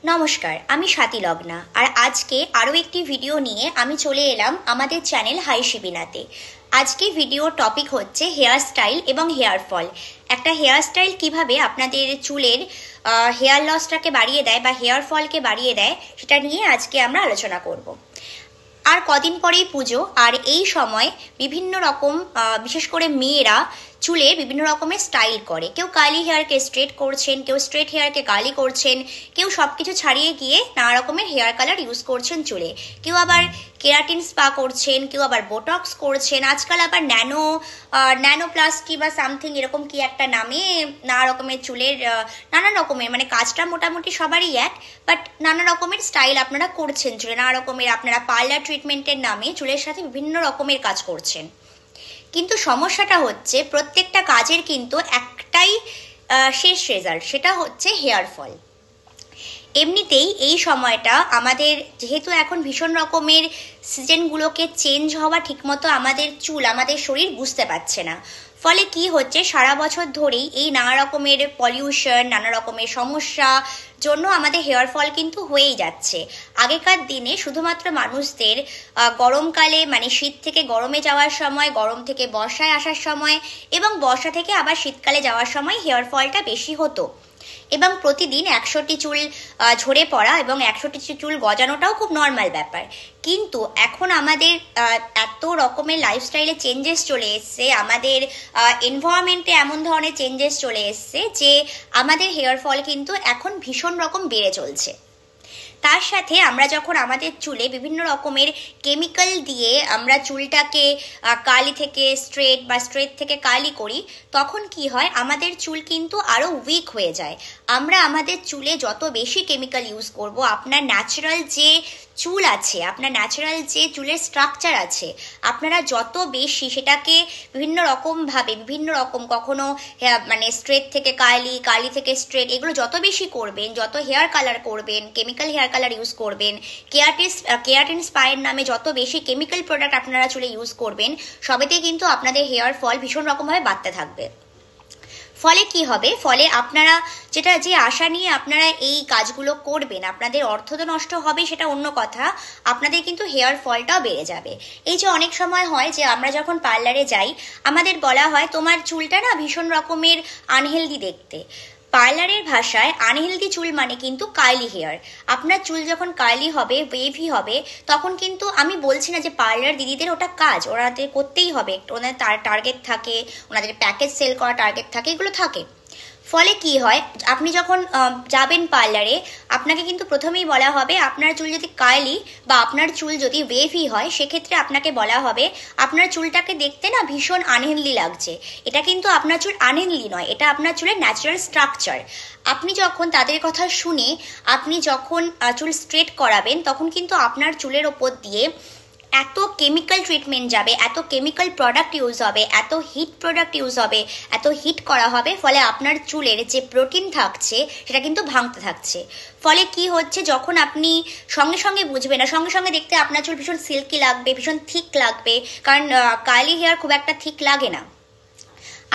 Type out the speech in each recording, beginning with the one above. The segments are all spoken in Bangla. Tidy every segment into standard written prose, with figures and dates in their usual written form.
নমস্কার, আমি স্বাতি লগ্না। আর আজকে আরও একটি ভিডিও নিয়ে আমি চলে এলাম আমাদের চ্যানেল হাই শিবিনাতে। আজকে ভিডিও টপিক হচ্ছে হেয়ার স্টাইল এবং হেয়ার ফল। একটা হেয়ার স্টাইল কিভাবে আপনাদের চুলের হেয়ার লসটাকে বাড়িয়ে দেয় বা হেয়ার ফলকে বাড়িয়ে দেয়, সেটা নিয়ে আজকে আমরা আলোচনা করব। আর কদিন পরেই পুজো, আর এই সময় বিভিন্ন রকম বিশেষ করে মেয়েরা চুলে বিভিন্ন রকমের স্টাইল করে। কেউ কার্লি হেয়ারকে স্ট্রেট করছেন, কেউ স্ট্রেট হেয়ারকে কার্লি করছেন, কেউ সব কিছু ছাড়িয়ে গিয়ে নানা রকমের হেয়ার কালার ইউজ করছেন চুলে। কেউ আবার কেরাটিন স্পা করছেন, কেউ আবার বোটক্স করছেন, আজকাল আবার ন্যানোপ্লাস্টি বা সামথিং এরকম কি একটা নামে নানা রকমের চুলের নানা রকমের, মানে কাজটা মোটামুটি সবারই এক, বাট নানা রকমের স্টাইল আপনারা করছেন চুলে। নানা রকমের আপনারা পার্লার ট্রিটমেন্টের নামে চুলের সাথে বিভিন্ন রকমের কাজ করছেন। কিন্তু সমস্যাটা হচ্ছে প্রত্যেকটা কাজের কিন্তু একটাই শেষ রেজাল্ট, সেটা হচ্ছে হেয়ার ফল। এমনিতেই এই সময়টা আমাদের, যেহেতু এখন ভীষণ রকমের সিজনগুলোকে চেঞ্জ হওয়া ঠিকমতো আমাদের চুল, আমাদের শরীর বুঝতে পারছে না। ফলে কি হচ্ছে, সারা বছর ধরেই এই নানা রকমের পলিউশন, নানা রকমের সমস্যা জন্য আমাদের হেয়ার ফল কিন্তু হয়েই যাচ্ছে। আগেকার দিনে শুধুমাত্র মানুষদের গরমকালে, মানে শীত থেকে গরমে যাওয়ার সময়, গরম থেকে বর্ষায় আসার সময় এবং বর্ষা থেকে আবার শীতকালে যাওয়ার সময় হেয়ার ফলটা বেশি হতো, এবং প্রতিদিন 100টি চুল ঝরে পড়া এবং 100টি চুল গজানোটাও খুব নর্মাল ব্যাপার। কিন্তু এখন আমাদের এত রকমের লাইফস্টাইলে চেঞ্জেস চলে এসছে, আমাদের এনভায়রনমেন্টে এমন ধরনের চেঞ্জেস চলে এসছে যে আমাদের হেয়ার ফল কিন্তু এখন ভীষণ রকম বেড়ে চলছে। তার সাথে আমরা যখন আমাদের চুলে বিভিন্ন রকমের কেমিক্যাল দিয়ে আমরা চুলটাকে কার্লি থেকে স্ট্রেট বা স্ট্রেট থেকে কার্লি করি, তখন কি হয়, আমাদের চুল কিন্তু আরও উইক হয়ে যায়। আমরা আমাদের চুলে যত বেশি কেমিক্যাল ইউজ করব, আপনার ন্যাচারাল যে চুল আছে, আপনার ন্যাচারাল যে চুলের স্ট্রাকচার আছে, আপনারা যত বেশি সেটাকে বিভিন্ন রকমভাবে, বিভিন্ন রকম, কখনো মানে স্ট্রেট থেকে কার্লি, কার্লি থেকে স্ট্রেট, এগুলো যত বেশি করবেন, যত হেয়ার কালার করবেন, কেমিক্যাল হেয়ার কালার ইউজ করবেন, কেরাটিন স্পায়ের নামে যত বেশি কেমিক্যাল প্রোডাক্ট আপনারা চুলে ইউজ করবেন, সবেতেই কিন্তু আপনাদের হেয়ার ফল ভীষণ রকমভাবে বাড়তে থাকবে। ফলে কি হবে, ফলে আপনারা যে আশা নিয়ে আপনারা এই কাজগুলো করবেন, আপনাদের অর্থ তো নষ্ট হবে, সেটা অন্য কথা, আপনাদের কিন্তু হেয়ার ফলটাও বেড়ে যাবে। এই যে অনেক সময় হয় যে আমরা যখন পার্লারে যাই, আমাদের বলা হয় তোমার চুলটা না ভীষণ রকমের আনহেলদি দেখতে। পার্লারের ভাষায় আনহেলদি চুল মানে কিন্তু কার্লি হেয়ার। আপনার চুল যখন কার্লি হবে, ওয়েভি হবে, তখন কিন্তু, আমি বলছি না যে পার্লার দিদিদের ওটা কাজ, ওনাদের করতেই হবে, ওনাদের টার্গেট থাকে, ওনাদের প্যাকেজ সেল করা টার্গেট থাকে, এগুলো থাকে। ফলে কি হয়, আপনি যখন যাবেন পার্লারে, আপনাকে কিন্তু প্রথমেই বলা হবে আপনার চুল যদি কার্লি বা আপনার চুল যদি ওয়েভি হয়, সেক্ষেত্রে আপনাকে বলা হবে আপনার চুলটাকে দেখতে না ভীষণ আনহেলদি লাগছে। এটা কিন্তু আপনার চুল আনহেলদি নয়, এটা আপনার চুলের ন্যাচারাল স্ট্রাকচার। আপনি যখন তাদের কথা শুনে আপনি যখন চুল স্ট্রেট করাবেন, তখন কিন্তু আপনার চুলের ওপর দিয়ে এত কেমিক্যাল ট্রিটমেন্ট যাবে, এত কেমিক্যাল প্রোডাক্ট ইউজ হবে, এত হিট প্রোডাক্ট ইউজ হবে, এত হিট করা হবে, ফলে আপনার চুলের যে প্রোটিন থাকছে সেটা কিন্তু ভাঙতে থাকছে। ফলে কি হচ্ছে, যখন আপনি সঙ্গে সঙ্গে বুঝবেন না, সঙ্গে সঙ্গে দেখতে আপনার চুল ভীষণ সিল্কি লাগবে, ভীষণ থিক লাগবে, কারণ কার্লি হেয়ার খুব একটা থিক লাগে না।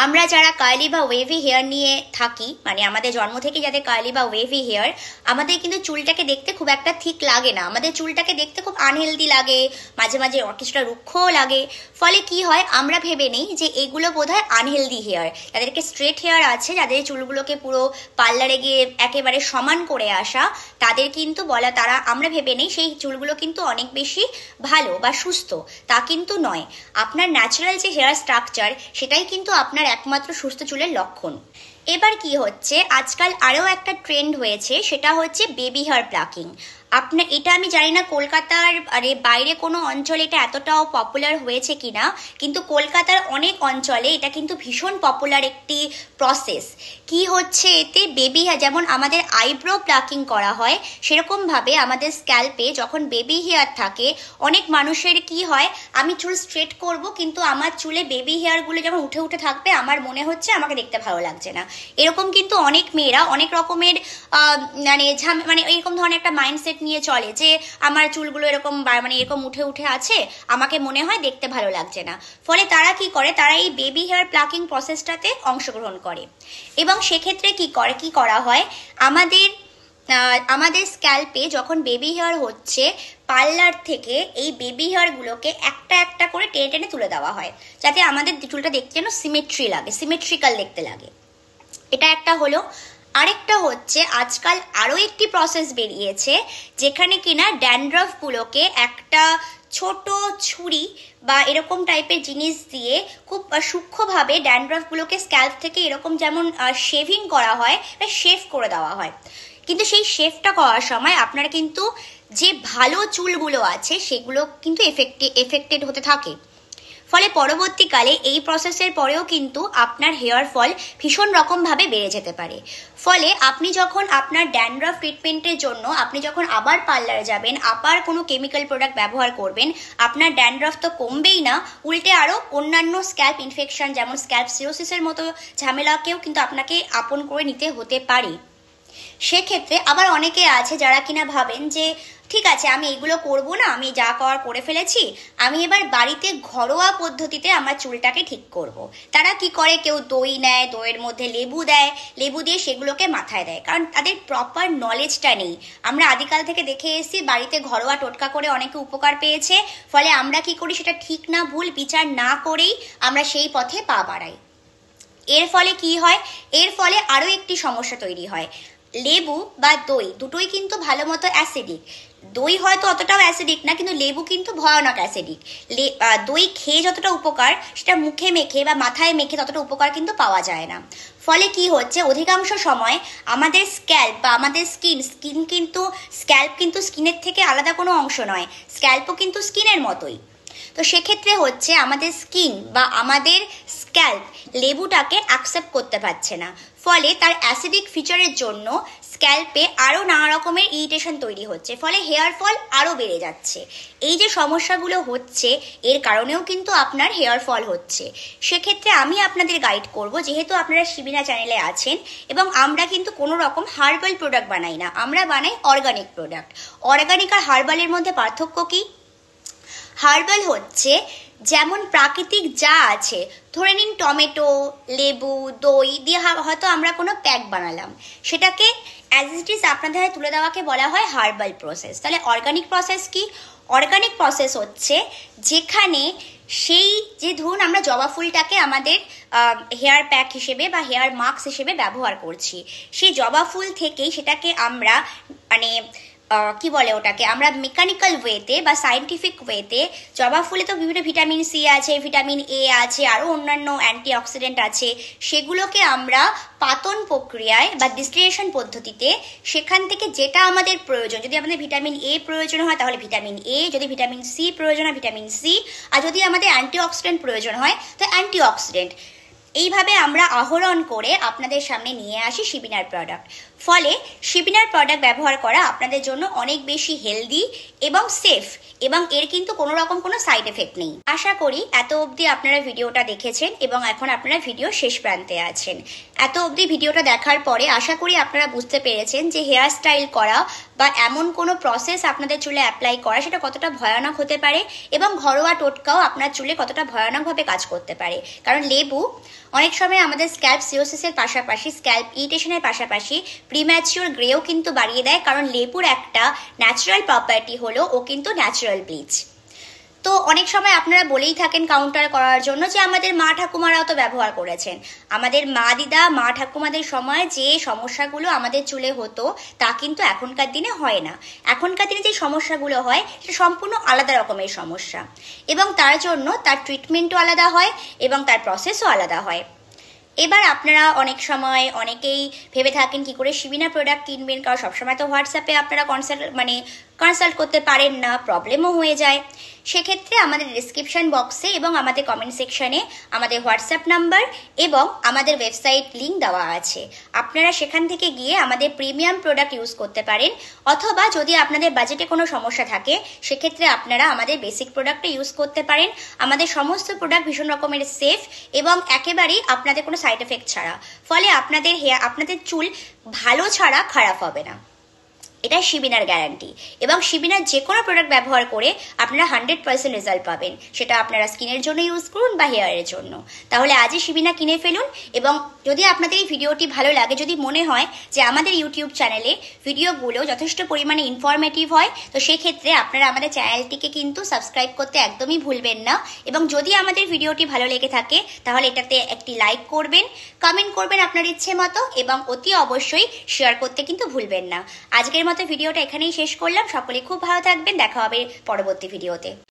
আমরা যারা কার্লি বা ওয়েভি হেয়ার নিয়ে থাকি, মানে আমাদের জন্ম থেকে যাদের কার্লি বা ওয়েভি হেয়ার, আমাদের কিন্তু চুলটাকে দেখতে খুব একটা ঠিক লাগে না, আমাদের চুলটাকে দেখতে খুব আনহেলদি লাগে, মাঝে মাঝে কিছুটা রুক্ষও লাগে। ফলে কি হয়, আমরা ভেবে নেই যে এগুলো বোধহয় আনহেলদি হেয়ার। যাদেরকে স্ট্রেট হেয়ার আছে, যাদের চুলগুলোকে পুরো পার্লারে গিয়ে একেবারে সমান করে আসা, তাদের কিন্তু বলা, তারা আমরা ভেবে নেই সেই চুলগুলো কিন্তু অনেক বেশি ভালো বা সুস্থ। তা কিন্তু নয়, আপনার ন্যাচারাল যে হেয়ার স্ট্রাকচার, সেটাই কিন্তু আপনার একমাত্র সুস্থ চুলের লক্ষণ। এবার কি হচ্ছে, আজকাল আরও একটা ট্রেন্ড হয়েছে, সেটা হচ্ছে বেবি হেয়ার প্লাকিং। এটা আমি জানি না কলকাতার বাইরে কোনো অঞ্চলে এটা এতটাও পপুলার হয়েছে কিনা, কিন্তু কলকাতার অনেক অঞ্চলে এটা কিন্তু ভীষণ পপুলার একটি প্রসেস। কি হচ্ছে, এতে বেবি হেয়ার, যেমন আমাদের আইব্রো প্লাকিং করা হয়, সেরকমভাবে আমাদের স্ক্যাল্পে যখন বেবি হেয়ার থাকে, অনেক মানুষের কি হয়, আমি চুল স্ট্রেট করব, কিন্তু আমার চুলে বেবি হেয়ারগুলো যখন উঠে উঠে থাকবে, আমার মনে হচ্ছে আমাকে দেখতে ভালো লাগছে না। এরকম কিন্তু অনেক মেয়েরা অনেক রকমের মানে এরকম ধরনের একটা মাইন্ডসেট নিয়ে চলে যে আমার চুলগুলো এরকম মানে এরকম উঠে উঠে আছে, আমাকে মনে হয় দেখতে ভালো লাগছে না। ফলে তারা কি করে, তারা এই বেবি হেয়ার প্লাকিং প্রসেসটাতে অংশগ্রহণ করে, এবং সেক্ষেত্রে কি করা হয়, আমাদের আমাদের স্ক্যাল্পে যখন বেবি হেয়ার হচ্ছে পার্লার থেকে এই বেবি হেয়ারগুলোকে একটা একটা করে টেনে টেনে তুলে দেওয়া হয়, যাতে আমাদের চুলটা দেখতে যেন সিমেট্রিক্যাল দেখতে লাগে। এটা একটা হলো। আরেকটা হচ্ছে আজকাল আরও একটি প্রসেস বেরিয়েছে, যেখানে কিনা ড্যান্ড্রাফগুলোকে একটা ছোট ছুরি বা এরকম টাইপের জিনিস দিয়ে খুব সূক্ষ্মভাবে ড্যান্ড্রাফগুলোকে স্ক্যাল্প থেকে এরকম যেমন শেভিং করা হয় বা শেভ করে দেওয়া হয়। কিন্তু সেই শেভটা করার সময় আপনারা কিন্তু যে ভালো চুলগুলো আছে সেগুলো কিন্তু এফেক্টেড হতে থাকে। ফলে পরবর্তীকালে এই প্রসেসের পরেও কিন্তু আপনার হেয়ার ফল ভীষণ রকমভাবে বেড়ে যেতে পারে। ফলে আপনি যখন আপনার ড্যান্ড্রাফ ট্রিটমেন্টের জন্য আপনি যখন আবার পার্লারে যাবেন, আবার কোনো কেমিক্যাল প্রোডাক্ট ব্যবহার করবেন, আপনার ড্যান্ড্রাফ তো কমবেই না, উল্টে আরও অন্যান্য স্ক্যাল্প ইনফেকশন যেমন স্ক্যাল্প সিরোসিসের মতো ঝামেলাকেও কিন্তু আপনাকে আপন করে নিতে হতে পারে। সেক্ষেত্রে আবার অনেকে আছে যারা কিনা ভাবেন যে ঠিক আছে, আমি এগুলো করব না, আমি যা করার করে ফেলেছি, আমি এবার বাড়িতে ঘরোয়া পদ্ধতিতে আমার চুলটাকে ঠিক করব। তারা কি করে, কেউ দই নেয়, দইয়ের মধ্যে লেবু দেয়, লেবু দিয়ে সেগুলোকে মাথায় দেয়, কারণ তাদের প্রপার নলেজটা নেই। আমরা আদিকাল থেকে দেখে এসেছি বাড়িতে ঘরোয়া টোটকা করে অনেকে উপকার পেয়েছে। ফলে আমরা কি করি, সেটা ঠিক না ভুল বিচার না করেই আমরা সেই পথে পা বাড়াই। এর ফলে কি হয়, এর ফলে আরও একটি সমস্যা তৈরি হয়। লেবু বা দই দুটোই কিন্তু ভালো মতো অ্যাসিডিক। দই হয়তো অতটাও অ্যাসিডিক না, কিন্তু লেবু কিন্তু ভয়ানক অ্যাসিডিক। দই খেয়ে যতটা উপকার সেটা মুখে মেখে বা মাথায় মেখে ততটা উপকার কিন্তু পাওয়া যায় না। ফলে কি হচ্ছে, অধিকাংশ সময় আমাদের স্ক্যাল্প বা আমাদের স্ক্যাল্প কিন্তু স্কিনের থেকে আলাদা কোনো অংশ নয়, স্ক্যাল্পও কিন্তু স্কিনের মতোই। তো সেক্ষেত্রে হচ্ছে আমাদের স্কিন বা আমাদের স্ক্যাল্প লেবুটাকে অ্যাকসেপ্ট করতে পারছে না। ফলে তার অ্যাসিডিক ফিচারের জন্য স্ক্যাল্পে আরও নানা রকমের ইরিটেশন তৈরি হচ্ছে, ফলে হেয়ার ফল আরও বেড়ে যাচ্ছে। এই যে সমস্যাগুলো হচ্ছে এর কারণেও কিন্তু আপনার হেয়ার ফল হচ্ছে। সেক্ষেত্রে আমি আপনাদের গাইড করব, যেহেতু আপনারা শিবিনা চ্যানেলে আছেন, এবং আমরা কিন্তু কোনো রকম হার্বাল প্রোডাক্ট বানাই না, আমরা বানাই অর্গানিক প্রোডাক্ট। অর্গানিক আর হার্বালের মধ্যে পার্থক্য কি? হার্বাল হচ্ছে যেমন প্রাকৃতিক যা আছে, ধরে নিন টমেটো, লেবু, দই দিয়ে হয়তো আমরা কোনো প্যাক বানালাম, সেটাকে অ্যাজ ইট ইজ আপনাদের হাতে তুলে দেওয়াকে বলা হয় হার্বাল প্রসেস। তাহলে অর্গানিক প্রসেস কি? অর্গানিক প্রসেস হচ্ছে যেখানে সেই যে ধরুন আমরা জবা ফুলটাকে আমাদের হেয়ার প্যাক হিসেবে বা হেয়ার মাস্ক হিসেবে ব্যবহার করছি, সেই জবা ফুল থেকেই সেটাকে আমরা মানে কি বলে ওটাকে, আমরা মেকানিক্যাল ওয়েতে বা সায়েন্টিফিক ওয়েতে, জবা ফুলে তো বিভিন্ন ভিটামিন সি আছে, ভিটামিন এ আছে, আরও অন্যান্য অ্যান্টিঅক্সিডেন্ট আছে, সেগুলোকে আমরা পাতন প্রক্রিয়ায় বা ডিস্টিলেশন পদ্ধতিতে সেখান থেকে যেটা আমাদের প্রয়োজন, যদি আমাদের ভিটামিন এ প্রয়োজন হয় তাহলে ভিটামিন এ, যদি ভিটামিন সি প্রয়োজন হয় ভিটামিন সি, আর যদি আমাদের অ্যান্টিঅক্সিডেন্ট প্রয়োজন হয় তো অ্যান্টিঅক্সিডেন্ট, এইভাবে আমরা আহরণ করে আপনাদের সামনে নিয়ে আসি শিবিনার প্রোডাক্ট। ফলে শিবিনার প্রোডাক্ট ব্যবহার করা আপনাদের জন্য অনেক বেশি হেলদি এবং সেফ, এবং এর কিন্তু কোনো রকম কোনো সাইড এফেক্ট নেই। আশা করি এত অবধি আপনারা ভিডিওটা দেখেছেন এবং এখন আপনারা ভিডিও শেষ প্রান্তে আছেন। এত অবধি ভিডিওটা দেখার পরে আশা করি আপনারা বুঝতে পেরেছেন যে হেয়ার স্টাইল করা বা এমন কোনো প্রসেস আপনাদের চুলে অ্যাপ্লাই করা সেটা কতটা ভয়ানক হতে পারে, এবং ঘরোয়া টোটকাও আপনার চুলে কতটা ভয়ানকভাবে কাজ করতে পারে। কারণ লেবু অনেক সময় আমাদের স্ক্যাল্প সিরোসিসের পাশাপাশি, স্ক্যাল্প ইরিটেশনের পাশাপাশি প্রিম্যাচিওর গ্রেও কিন্তু বাড়িয়ে দেয়, কারণ লেবুর একটা ন্যাচারাল প্রপার্টি হলো ও কিন্তু ন্যাচারাল ব্লিচ। তো অনেক সময় আপনারা বলেই থাকেন কাউন্টার করার জন্য যে আমাদের মা ঠাকুমারাও তো ব্যবহার করেছেন। আমাদের মা ঠাকুমাদের সময় যে সমস্যাগুলো আমাদের চুলে হতো তা কিন্তু এখনকার দিনে হয় না। এখনকার দিনে যে সমস্যাগুলো হয় সেটা সম্পূর্ণ আলাদা রকমের সমস্যা, এবং তার জন্য তার ট্রিটমেন্টও আলাদা হয় এবং তার প্রসেসও আলাদা হয়। এবার আপনারা অনেক সময় অনেকেই ভেবে থাকেন কি করে শিবিনা প্রোডাক্ট কিনবেন, কারণ সবসময় তো হোয়াটসঅ্যাপে আপনারা কনসাল্ট করতে পারেন না, প্রবলেমও হয়ে যায়। সেক্ষেত্রে আমাদের ডিসক্রিপশন বক্সে এবং আমাদের কমেন্ট সেকশনে আমাদের হোয়াটসঅ্যাপ নাম্বার এবং আমাদের ওয়েবসাইট লিঙ্ক দেওয়া আছে। আপনারা সেখান থেকে গিয়ে আমাদের প্রিমিয়াম প্রোডাক্ট ইউজ করতে পারেন, অথবা যদি আপনাদের বাজেটে কোনো সমস্যা থাকে সেক্ষেত্রে আপনারা আমাদের বেসিক প্রোডাক্টটা ইউজ করতে পারেন। আমাদের সমস্ত প্রোডাক্ট ভীষণ রকমের সেফ এবং একেবারেই আপনাদের কোনো সাইড এফেক্ট ছাড়া, ফলে আপনাদের চুল ভালো ছাড়া খারাপ হবে না। এটা শিবিনার গ্যারান্টি। এবং শিবিনার যে কোনো প্রোডাক্ট ব্যবহার করে আপনারা 100% রেজাল্ট পাবেন, সেটা আপনারা স্কিনের জন্য ইউজ করুন বা হেয়ারের জন্য। তাহলে আজই শিবিনা কিনে ফেলুন। এবং যদি আপনাদের এই ভিডিওটি ভালো লাগে, যদি মনে হয় যে আমাদের ইউটিউব চ্যানেলে ভিডিওগুলো যথেষ্ট পরিমাণে ইনফরমেটিভ হয়, তো সেক্ষেত্রে আপনারা আমাদের চ্যানেলটিকে কিন্তু সাবস্ক্রাইব করতে একদমই ভুলবেন না। এবং যদি আমাদের ভিডিওটি ভালো লেগে থাকে তাহলে এটাতে একটি লাইক করবেন, কমেন্ট করবেন আপনার ইচ্ছে মতো, এবং অতি অবশ্যই শেয়ার করতে কিন্তু ভুলবেন না। আজকের মতো ভিডিওটা এখানেই শেষ করলাম। সকলে খুব ভালো থাকবেন, দেখা হবে পরবর্তী ভিডিওতে।